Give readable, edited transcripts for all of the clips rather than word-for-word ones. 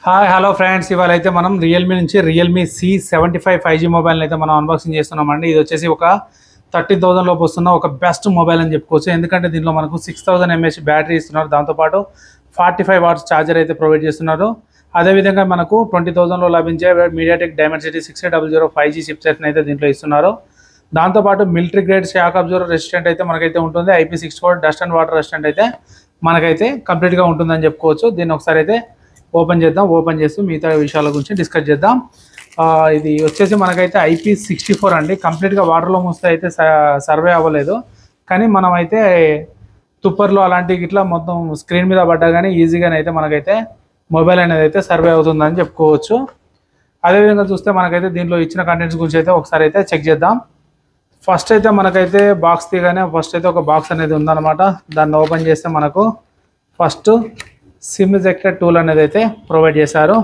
Hi hello friends, ఇవాళ అయితే మనం రియల్మీ నుంచి రియల్మీ C75 5G మొబైల్ని అయితే మనం అన్బాక్సింగ్ చేస్తున్నామండి. ఇది వచ్చేసి ఒక 30,000 లోపు వస్తున్న ఒక బెస్ట్ మొబైల్ అని చెప్పుకోవచ్చు. ఎందుకంటే దీనిలో మనకు 6000 mAh బ్యాటరీ ఇస్తున్నారు, దాంతోపాటు 45 వాట్స్ ఛార్జర్ అయితే ప్రొవైడ్ చేస్తున్నారు. అదేవిధంగా మనకు 20,000లో లభించే మీడియాటెక్ డైమెన్సిటీ 6800 5G చిప్సెట్ని అయితే దీంట్లో ఇస్తున్నారు. దాంతోపాటు military grade shock absorber resistant అయితే మనకైతే ఉంటుంది. IP64 dust and water resistant అయితే మనకైతే కంప్లీట్గా ఉంటుందని చెప్పుకోవచ్చు. దీన్ని ఒకసారి అయితే ఓపెన్ చేద్దాం. ఓపెన్ చేస్తూ మిగతా విషయాల గురించి డిస్కస్ చేద్దాం. ఇది వచ్చేసి మనకైతే IP64 అండి. కంప్లీట్గా వాటర్లో మూస్తే అయితే సర్వే అవ్వలేదు, కానీ మనం అయితే తుప్పర్లో అలాంటి ఇట్లా మొత్తం స్క్రీన్ మీద పడ్డా కానీ ఈజీగానే అయితే మనకైతే మొబైల్ అనేది అయితే సర్వే అవుతుందని చెప్పుకోవచ్చు. అదేవిధంగా చూస్తే మనకైతే దీంట్లో ఇచ్చిన కంటెంట్స్ గురించి అయితే ఒకసారి అయితే చెక్ చేద్దాం. ఫస్ట్ అయితే మనకైతే బాక్స్ తీగానే ఫస్ట్ అయితే ఒక బాక్స్ అనేది ఉందన్నమాట. దాన్ని ఓపెన్ చేస్తే మనకు ఫస్ట్ సిమ్ ఎజెక్టర్ టూల్ అనేది అయితే ప్రొవైడ్ చేశారు.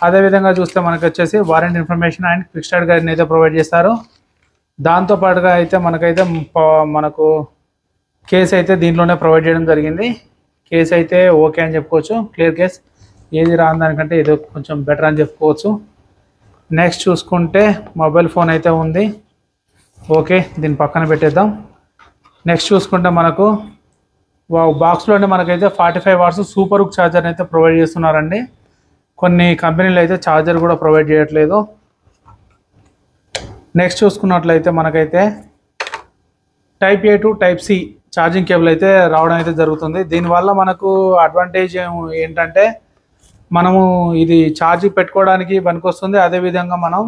అదేవిధంగా చూస్తే మనకు వచ్చేసి warranty information and quick start గైడ్ని అయితే ప్రొవైడ్ చేస్తారు. దాంతోపాటుగా అయితే మనకు కేస్ అయితే దీంట్లోనే ప్రొవైడ్ చేయడం జరిగింది. కేస్ అయితే ఓకే అని చెప్పుకోవచ్చు, క్లియర్ కేస్, ఏది రాని దానికంటే ఇది కొంచెం బెటర్ అని చెప్పుకోవచ్చు. నెక్స్ట్ చూసుకుంటే మొబైల్ ఫోన్ అయితే ఉంది, ఓకే, దీన్ని పక్కన పెట్టేద్దాం. నెక్స్ట్ చూసుకుంటే మనకు బాక్స్లోనే మనకైతే 45 వాట్స్ సూపర్ హుక్ ఛార్జర్ అయితే ప్రొవైడ్ చేస్తున్నారండి. కొన్ని కంపెనీలు అయితే ఛార్జర్ కూడా ప్రొవైడ్ చేయట్లేదు. నెక్స్ట్ చూసుకున్నట్లయితే మనకైతే type A to type C charging cable అయితే రావడం అయితే జరుగుతుంది. దీనివల్ల మనకు అడ్వాంటేజ్ ఏంటంటే మనము ఇది ఛార్జింగ్ పెట్టుకోవడానికి పనికొస్తుంది. అదేవిధంగా మనం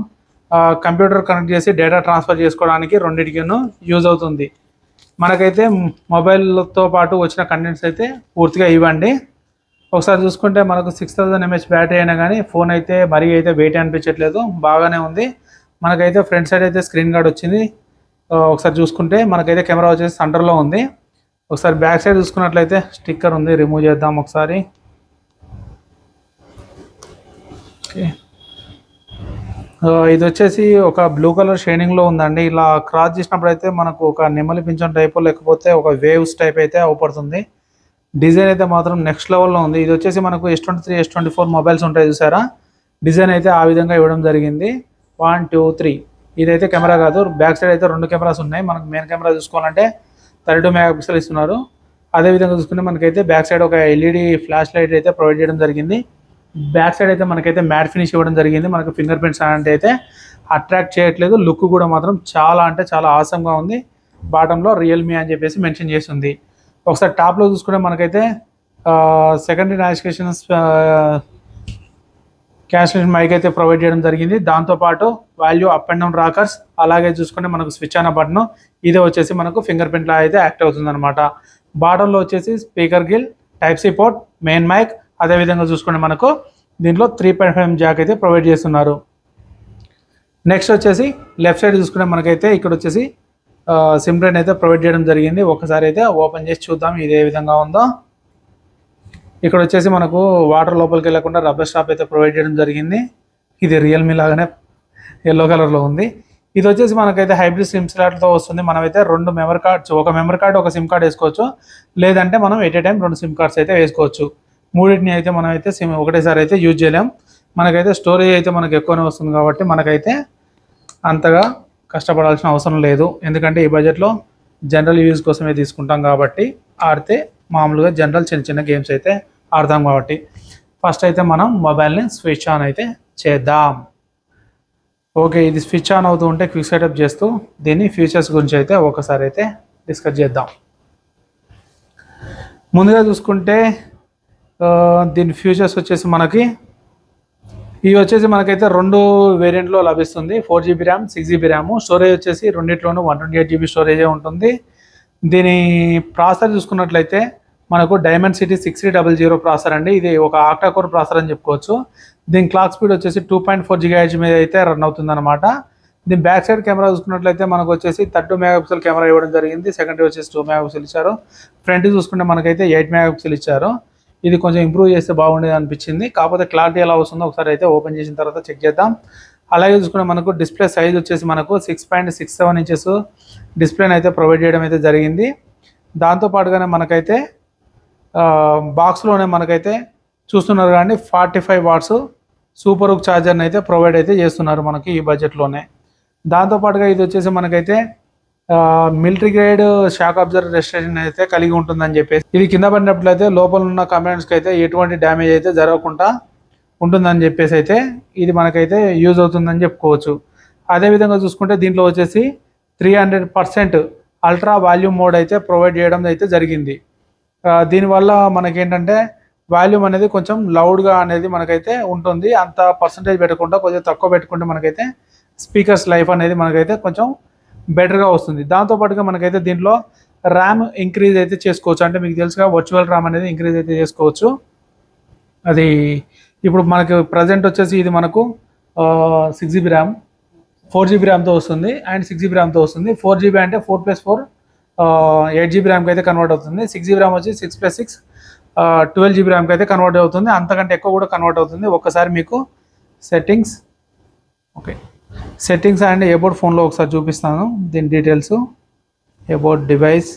కంప్యూటర్ కనెక్ట్ చేసి డేటా ట్రాన్స్ఫర్ చేసుకోవడానికి రెండింటికి యూజ్ అవుతుంది. మనకైతే మొబైల్తో పాటు వచ్చిన కంటెంట్స్ అయితే పూర్తిగా ఇవ్వండి. ఒకసారి చూసుకుంటే మనకు 6000 mAh బ్యాటరీ అయినా కానీ ఫోన్ అయితే మరీ అయితే వెయిట్ అనిపించట్లేదు, బాగానే ఉంది. మనకైతే ఫ్రంట్ సైడ్ అయితే స్క్రీన్ గార్డ్ వచ్చింది. ఒకసారి చూసుకుంటే మనకైతే కెమెరా వచ్చేసి సెంటర్లో ఉంది. ఒకసారి బ్యాక్ సైడ్ చూసుకున్నట్లయితే స్టిక్కర్ ఉంది, రిమూవ్ చేద్దాం ఒకసారి. ఓకే, ఇది వచ్చేసి ఒక బ్లూ కలర్ షైనింగ్లో ఉందండి. ఇలా క్రాస్ చేసినప్పుడు అయితే మనకు ఒక నెమలి పింఛం టైప్ లేకపోతే ఒక వేవ్స్ టైప్ అయితే అవపడుతుంది. డిజైన్ అయితే మాత్రం నెక్స్ట్ లెవెల్లో ఉంది. ఇది వచ్చేసి మనకు S23 S24 మొబైల్స్ ఉంటాయి చూసారా, డిజైన్ అయితే ఆ విధంగా ఇవ్వడం జరిగింది. 1 2 3 ఇదైతే కెమెరా కాదు, బ్యాక్ సైడ్ అయితే 2 కెమెరాస్ ఉన్నాయి. మనకు మెయిన్ కెమెరా చూసుకోవాలంటే 32 మెగాపిక్సెల్ ఇస్తున్నారు. అదేవిధంగా చూసుకుంటే మనకైతే బ్యాక్ సైడ్ ఒక LED ఫ్లాష్ లైట్ అయితే ప్రొవైడ్ చేయడం జరిగింది. బ్యాక్ సైడ్ అయితే మనకైతే మ్యాట్ ఫినిష్ ఇవ్వడం జరిగింది. మనకు ఫింగర్ ప్రింట్స్ అంటే అయితే అట్రాక్ట్ చేయట్లేదు. లుక్ కూడా మాత్రం చాలా అంటే చాలా ఆసమ్గా ఉంది. బాటంలో రియల్మీ అని చెప్పేసి మెన్షన్ చేస్తుంది. ఒకసారి టాప్లో చూసుకుంటే మనకైతే సెకండరీ నావిగేషన్ క్యాన్సిలేషన్ మైక్ అయితే ప్రొవైడ్ చేయడం జరిగింది. దాంతోపాటు value up and down rockers, అలాగే చూసుకుంటే మనకు స్విచ్ అన్న బటన్, ఇదే వచ్చేసి మనకు ఫింగర్ ప్రింట్లా అయితే యాక్ట్ అవుతుంది అనమాట. బాటంలో వచ్చేసి speaker grill, type C port, main mic, అదేవిధంగా చూసుకుంటే మనకు దీంట్లో 3.5 జాక్ అయితే ప్రొవైడ్ చేస్తున్నారు. నెక్స్ట్ వచ్చేసి లెఫ్ట్ సైడ్ చూసుకుంటే మనకైతే ఇక్కడ వచ్చేసి సిమ్ ట్రైన్ అయితే ప్రొవైడ్ చేయడం జరిగింది. ఒకసారి అయితే ఓపెన్ చేసి చూద్దాం ఇది ఏ విధంగా ఉందో. ఇక్కడ వచ్చేసి మనకు వాటర్ లోపలికి వెళ్ళకుండా రబ్బర్ స్టాప్ అయితే ప్రొవైడ్ చేయడం జరిగింది. ఇది రియల్మీ లాగానే ఎల్లో కలర్లో ఉంది. ఇది వచ్చేసి మనకైతే హైబ్రిడ్ సిమ్ స్లాట్తో వస్తుంది. మనమైతే 2 మెమరీ కార్డ్స్, ఒక మెమరీ కార్డ్ ఒక సిమ్ కార్డ్ వేసుకోవచ్చు, లేదంటే మనం at a time 2 SIM cards అయితే వేసుకోవచ్చు. మూడింటిని అయితే మనం అయితే సిమ్ ఒకటేసారి అయితే యూజ్ చేయలేం. మనకైతే స్టోరేజ్ అయితే మనకు ఎక్కువనే వస్తుంది కాబట్టి మనకైతే అంతగా కష్టపడాల్సిన అవసరం లేదు. ఎందుకంటే ఈ బడ్జెట్లో జనరల్ యూజ్ కోసమే తీసుకుంటాం కాబట్టి, ఆడితే మామూలుగా జనరల్ చిన్న చిన్న గేమ్స్ అయితే ఆడతాం కాబట్టి. ఫస్ట్ అయితే మనం మొబైల్ని స్విచ్ ఆన్ అయితే చేద్దాం. ఓకే, ఇది స్విచ్ ఆన్ అవుతూ ఉంటే క్విక్ సెటప్ చేస్తూ దీని ఫీచర్స్ గురించి అయితే ఒకసారి అయితే డిస్కస్ చేద్దాం. ముందుగా చూసుకుంటే దీని ఫీచర్స్ వచ్చేసి ఇవి వచ్చేసి మనకైతే 2 వేరియంట్లో లభిస్తుంది. 4GB RAM, 6GB RAM. Storage వచ్చేసి రెండిట్లోనూ 128GB స్టోరేజే ఉంటుంది. దీని ప్రాసెసర్ చూసుకున్నట్లయితే మనకు డైమెన్సిటీ 6300 ప్రాసెసర్ అండి. ఇది ఒక ఆక్టా కోర్ ప్రాసెసర్ అని చెప్పుకోవచ్చు. దీని క్లాక్ స్పీడ్ వచ్చేసి 2.4 GHz మీద అయితే రన్ అవుతుంది అనమాట. దీని బ్యాక్ సైడ్ కెమెరా చూసుకున్నట్లయితే మనకు వచ్చేసి 32 మెగాపిక్సెల్ కెమెరా ఇవ్వడం జరిగింది. సెకండరీ వచ్చేసి 2 మెగాపిక్సెల్ ఇచ్చారు. ఫ్రంట్ చూసుకుంటే మనకైతే 8 మెగాపిక్సెల్ ఇచ్చారు. ఇది కొంచెం ఇంప్రూవ్ చేస్తే బాగుండేది అనిపించింది. కాకపోతే క్లారిటీ ఎలా వస్తుందో ఒకసారి అయితే ఓపెన్ చేసిన తర్వాత చెక్ చేద్దాం. అలాగే చూసుకుంటే మనకు డిస్ప్లే సైజ్ వచ్చేసి మనకు 6.67 ఇంచెస్ డిస్ప్లేని అయితే ప్రొవైడ్ చేయడం అయితే జరిగింది. దాంతోపాటుగానే మనకైతే బాక్స్లోనే మనకైతే చూస్తున్నారు కానీ 45 వాట్స్ సూపర్ హుక్ ఛార్జర్ని అయితే ప్రొవైడ్ అయితే చేస్తున్నారు మనకి ఈ బడ్జెట్లోనే. దాంతోపాటుగా ఇది వచ్చేసి మనకైతే military grade shock absorber restriction అయితే కలిగి ఉంటుందని చెప్పేసి, ఇది కింద పడినట్లయితే లోపల ఉన్న కంపోనెంట్స్కి అయితే ఎటువంటి డ్యామేజ్ అయితే జరగకుండా ఉంటుందని చెప్పేసి అయితే ఇది మనకైతే యూజ్ అవుతుందని చెప్పుకోవచ్చు. అదేవిధంగా చూసుకుంటే దీంట్లో వచ్చేసి 300% అల్ట్రా వాల్యూమ్ మోడ్ అయితే ప్రొవైడ్ చేయడం అయితే జరిగింది. దీనివల్ల మనకేంటంటే వాల్యూమ్ అనేది కొంచెం లౌడ్గా అనేది మనకైతే ఉంటుంది. అంత పర్సంటేజ్ పెట్టకుండా కొంచెం తక్కువ పెట్టుకుంటే మనకైతే స్పీకర్స్ లైఫ్ అనేది మనకైతే కొంచెం బెటర్గా వస్తుంది. దాంతోపాటుగా మనకైతే దీంట్లో ర్యామ్ ఇంక్రీజ్ అయితే చేసుకోవచ్చు. అంటే మీకు తెలుసుగా వర్చువల్ ర్యామ్ అనేది ఇంక్రీజ్ అయితే చేసుకోవచ్చు. అది ఇప్పుడు మనకు ప్రజెంట్ వచ్చేసి ఇది మనకు 6GB ర్యామ్ 4GB ర్యామ్తో వస్తుంది అండ్ 6GB ర్యామ్తో వస్తుంది. 4GB అంటే 4+4 8GB ర్యామ్కి అయితే కన్వర్ట్ అవుతుంది. 6GB ర్యామ్ వచ్చి 6+6 12GB ర్యామ్కి అయితే కన్వర్ట్ అవుతుంది. అంతకంటే ఎక్కువ కూడా కన్వర్ట్ అవుతుంది. ఒక్కసారి మీకు సెట్టింగ్స్ అండ్ అబౌట్ ఫోన్లో ఒకసారి చూపిస్తాను దీని డీటెయిల్స్. అబౌట్ డివైస్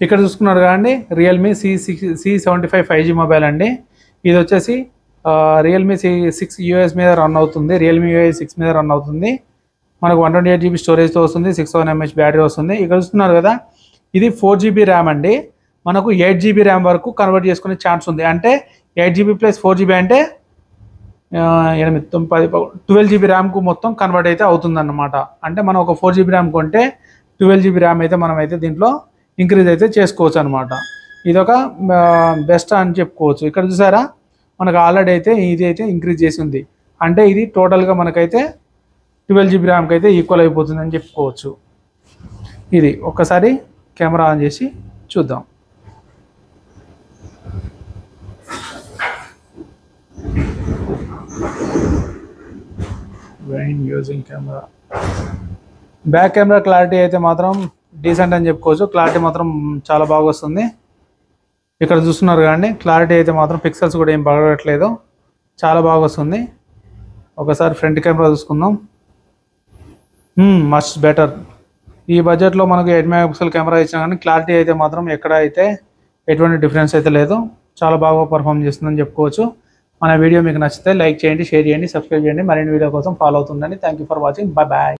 ఇక్కడ చూసుకున్నారు కానీ రియల్మీ C75 5G మొబైల్ అండి. ఇది వచ్చేసి రియల్మీ C6 US మీద రన్ అవుతుంది. రియల్మీ UI 6 మీద రన్ అవుతుంది. మనకు 128GB స్టోరేజ్తో వస్తుంది. 6000 mAh బ్యాటరీ వస్తుంది. ఇక్కడ చూస్తున్నారు కదా ఇది 4GB ర్యామ్ అండి. మనకు 8GB ర్యామ్ వరకు కన్వర్ట్ చేసుకునే ఛాన్స్ ఉంది. అంటే 8GB + 4GB అంటే 8, 9, 10, 12GB ర్యామ్కు మొత్తం కన్వర్ట్ అయితే అవుతుందన్నమాట. అంటే మనం ఒక 4GB ర్యామ్ కొంటే 12GB ర్యామ్ అయితే మనం అయితే దీంట్లో ఇంక్రీజ్ అయితే చేసుకోవచ్చు అనమాట. ఇదొక బెస్ట్ అని చెప్పుకోవచ్చు. ఇక్కడ చూసారా మనకు ఆల్రెడీ అయితే ఇది అయితే ఇంక్రీజ్ చేసి ఉంది. అంటే ఇది టోటల్గా మనకైతే 12GB ర్యామ్కి అయితే ఈక్వల్ అయిపోతుంది అని చెప్పుకోవచ్చు. ఇది ఒక్కసారి కెమెరా ఆన్ చేసి చూద్దాం. కెమెరా బ్యాక్ కెమెరా క్లారిటీ అయితే మాత్రం డీసెంట్ అని చెప్పుకోవచ్చు. క్లారిటీ మాత్రం చాలా బాగా వస్తుంది. ఇక్కడ చూస్తున్నారు కానీ క్లారిటీ అయితే మాత్రం పిక్సెల్స్ కూడా ఏం పడట్లేదు, చాలా బాగా వస్తుంది. ఒకసారి ఫ్రంట్ కెమెరా చూసుకుందాం. Much better. ఈ బడ్జెట్లో మనకు 8 MP కెమెరా ఇచ్చినా కానీ క్లారిటీ అయితే మాత్రం ఎక్కడ అయితే ఎటువంటి డిఫరెన్స్ అయితే లేదు. చాలా బాగా పర్ఫామ్ చేస్తుందని చెప్పుకోవచ్చు. మన వీడియో మీకు నచ్చితే లైక్ చేయండి, షేర్ చేయండి, సబ్స్క్రైబ్ చేయండి. మరిన్ని వీడియో కోసం ఫాలో అవుతుండండి. Thank you for watching. Bye.